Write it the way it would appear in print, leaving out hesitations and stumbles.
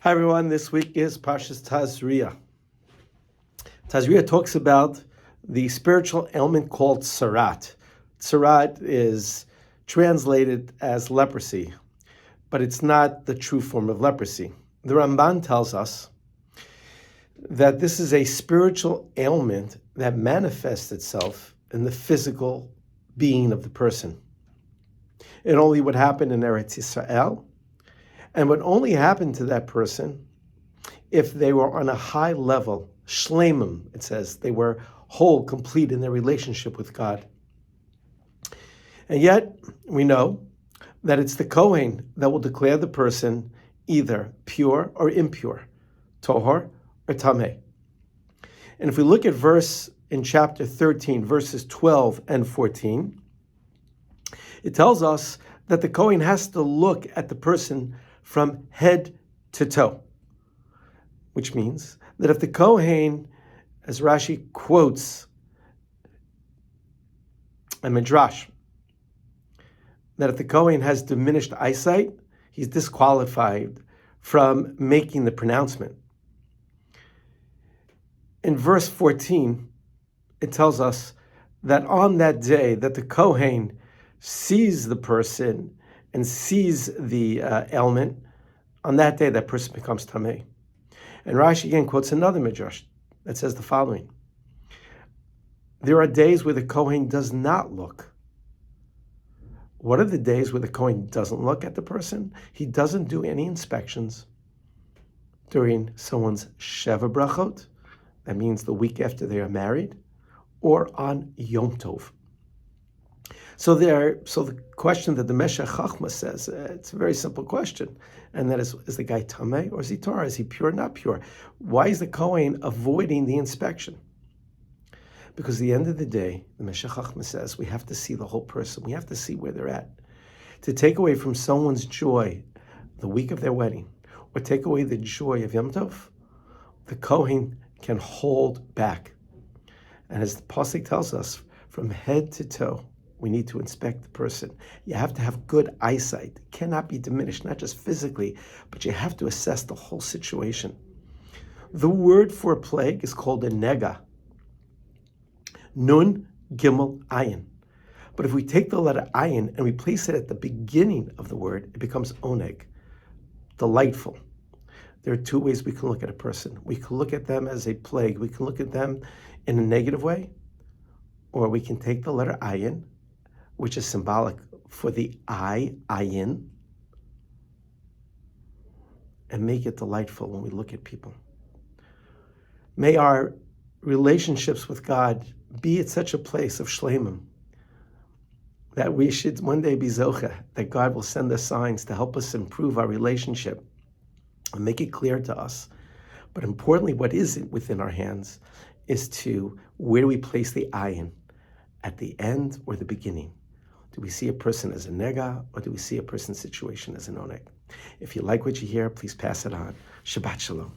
Hi everyone, this week is Parshas Tazria. Tazria talks about the spiritual ailment called tsarat. Tsarat is translated as leprosy, but it's not the true form of leprosy. The Ramban tells us that this is a spiritual ailment that manifests itself in the physical being of the person. It only would happen in Eretz Yisrael, and would only happen to that person if they were on a high level, shleimim, it says. They were whole, complete in their relationship with God. And yet, we know that it's the Kohen that will declare the person either pure or impure, tohor or tameh. And if we look at verse in chapter 13, verses 12 and 14, it tells us that the Kohen has to look at the person from head to toe, which means that if the Kohen, as Rashi quotes a midrash, that if the Kohen has diminished eyesight, he's disqualified from making the pronouncement. In verse 14, it tells us that on that day that the Kohen sees the person and sees the ailment, on that day that person becomes tameh. And Rashi again quotes another midrash that says the following: there are days where the Kohen does not look. What are the days where the Kohen doesn't look at the person? He doesn't do any inspections during someone's Sheva Brachot, that means the week after they are married, or on Yom Tov. So the question that the Meshech Chachma says, it's a very simple question, and that is the guy tameh or is he Torah? Is he pure or not pure? Why is the Kohen avoiding the inspection? Because at the end of the day, the Meshech Chachma says, we have to see the whole person. We have to see where they're at. To take away from someone's joy the week of their wedding, or take away the joy of Yom Tov, the Kohen can hold back. And as the Pasuk tells us, from head to toe, we need to inspect the person. You have to have good eyesight. It cannot be diminished, not just physically, but you have to assess the whole situation. The word for plague is called a nega. Nun gimel ayin. But if we take the letter ayin and we place it at the beginning of the word, it becomes oneg, delightful. There are two ways we can look at a person. We can look at them as a plague. We can look at them in a negative way, or we can take the letter ayin, which is symbolic for the ayin, and make it delightful when we look at people. May our relationships with God be at such a place of shleimim that we should one day be zocheh, that God will send us signs to help us improve our relationship and make it clear to us. But importantly, what isn't within our hands is to, where do we place the ayin? At the end or the beginning? Do we see a person as a nega, or do we see a person's situation as an oneg? If you like what you hear, please pass it on. Shabbat shalom.